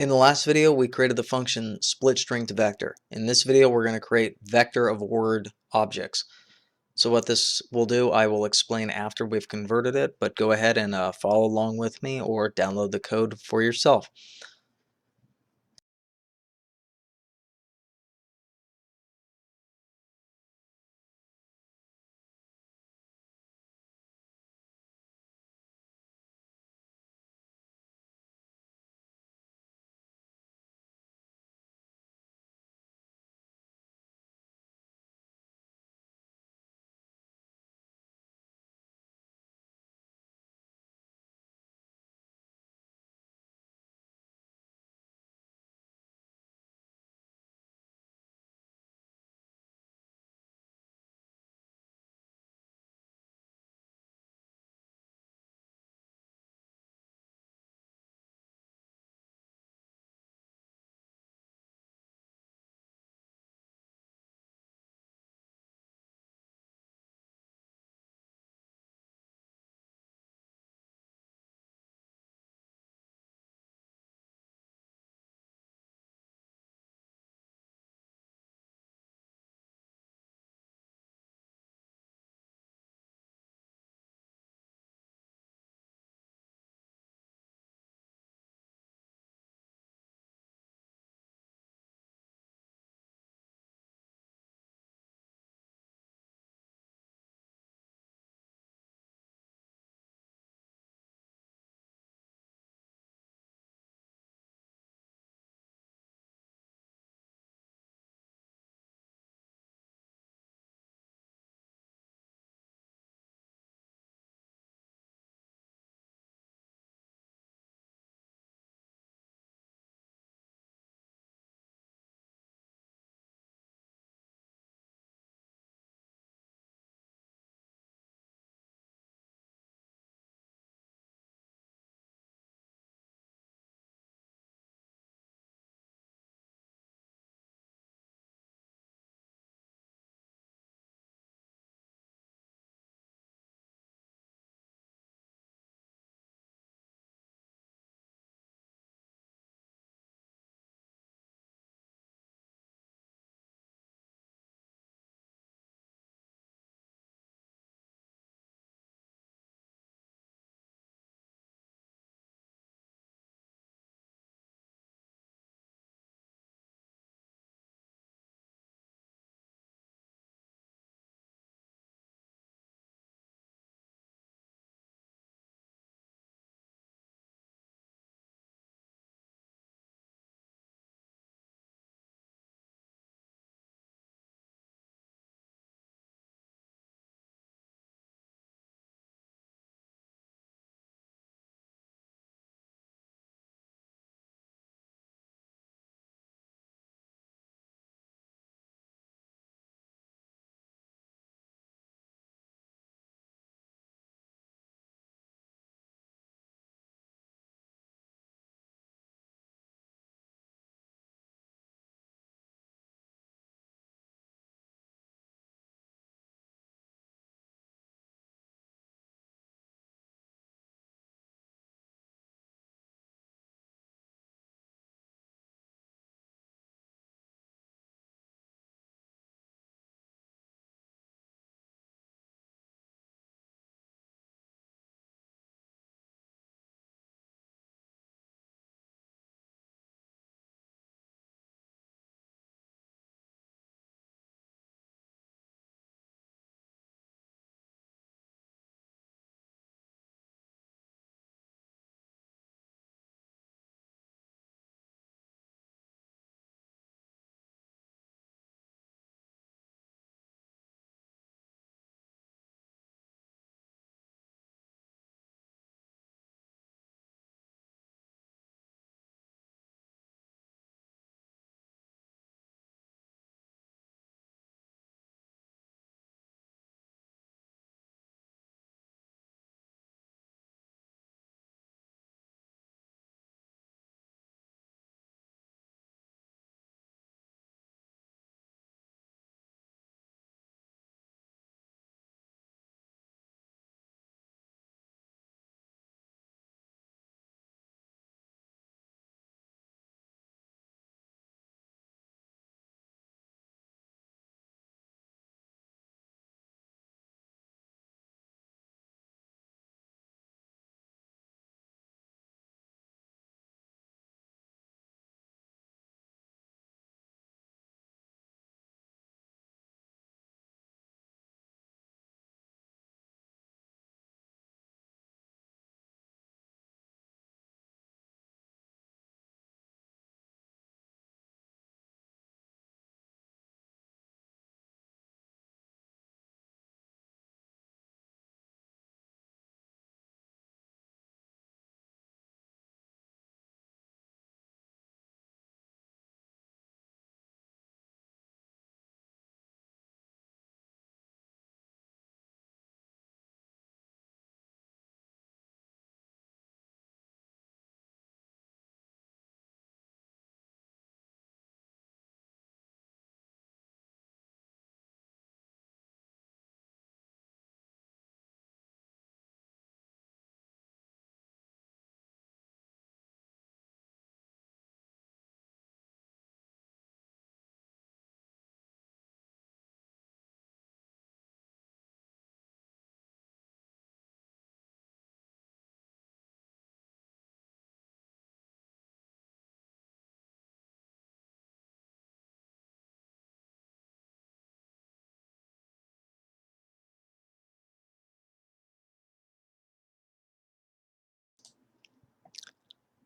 In the last video, we created the function split string to vector. In this video, we're going to create vector of word objects. So what this will do, I will explain after we've converted it, but go ahead and follow along with me or download the code for yourself.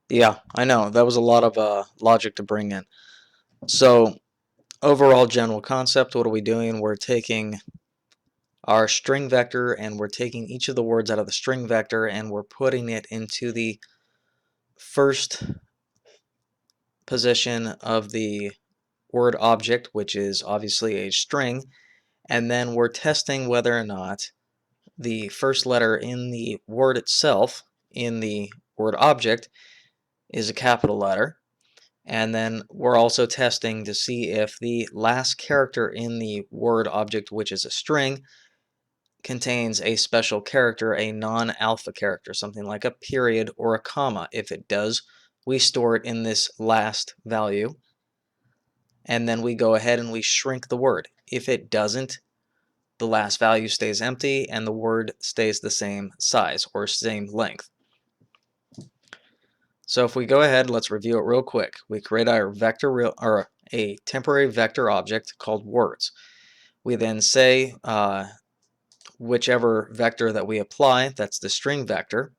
Yeah, I know. That was a lot of logic to bring in. So, overall general concept, what are we doing? We're taking our string vector and we're taking each of the words out of the string vector and we're putting it into the first position of the word object, which is obviously a string, and then we're testing whether or not the first letter in the word itself, in the word object, is a capital letter. And then we're also testing to see if the last character in the word object, which is a string, contains a special character, a non-alpha character, something like a period or a comma. If it does, we store it in this last value, and then we go ahead and we shrink the word. If it doesn't, the last value stays empty and the word stays the same size or same length. So if we go ahead, let's review it real quick. We create our a temporary vector object called words. We then say whichever vector that we apply, that's the string vector,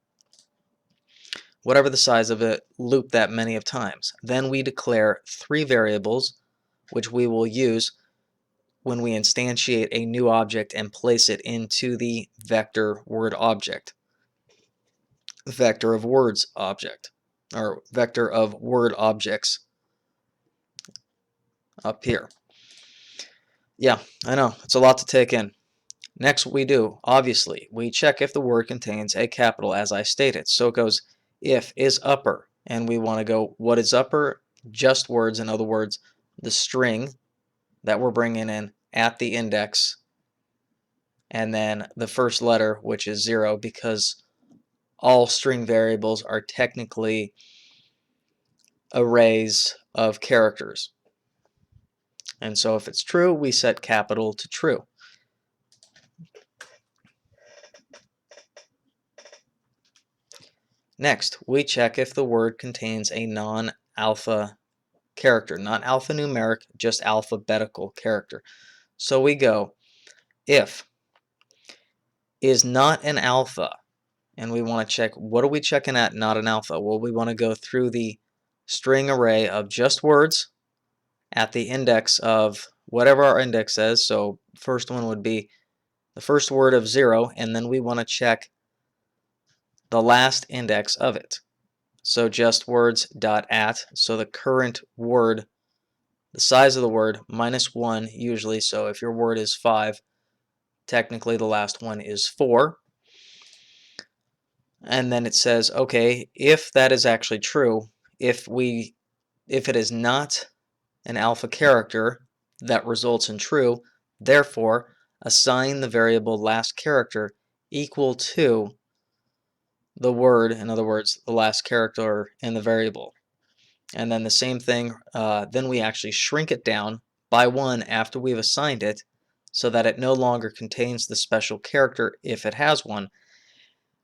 whatever the size of it, loop that many of times. Then we declare 3 variables which we will use when we instantiate a new object and place it into the vector word object. Vector of words object, or vector of word objects up here. Yeah, I know, it's a lot to take in. Next, what we do, obviously, we check if the word contains a capital as I stated. So it goes if is upper, and we want to go what is upper? Just words, in other words, the string that we're bringing in at the index, and then the first letter, which is 0, because all string variables are technically arrays of characters. And so if it's true, we set capital to true. Next, we check if the word contains a non-alpha character, not alphanumeric, just alphabetical character. So we go if is not an alpha, and we want to check what are we checking at not an alpha. Well, we want to go through the string array of just words at the index of whatever our index says. So first one would be the first word of 0, and then we want to check the last index of it. So just words dot at, so the current word, the size of the word, -1 usually. So if your word is 5, technically the last one is 4. And then it says, okay, if that is actually true, if it is not an alpha character, that results in true. Therefore, assign the variable last character equal to the word, in other words, the last character in the variable. And then the same thing, then we actually shrink it down by 1 after we've assigned it so that it no longer contains the special character if it has one.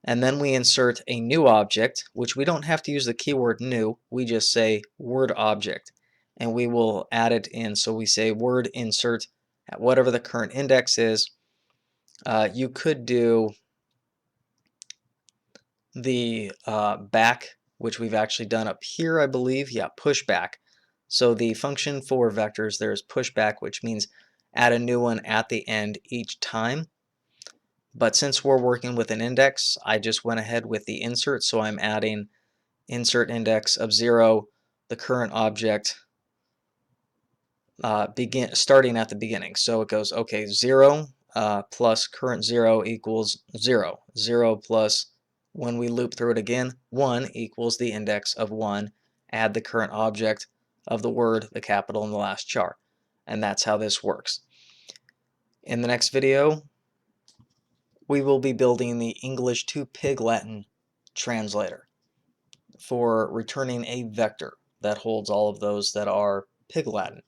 And then we insert a new object, which we don't have to use the keyword new, we just say word object, and we will add it in. So we say word insert at whatever the current index is. You could do the back, which we've actually done up here, I believe. Yeah, pushback. So the function for vectors, there's pushback, which means add a new one at the end each time. But since we're working with an index, I just went ahead with the insert, so I'm adding insert index of 0, the current object, starting at the beginning. So it goes, okay, 0 plus current 0 equals 0. 0 plus, when we loop through it again, 1 equals the index of 1. Add the current object of the word, the capital, in the last char. And that's how this works. In the next video, we will be building the English to Pig Latin translator for returning a vector that holds all of those that are Pig Latin.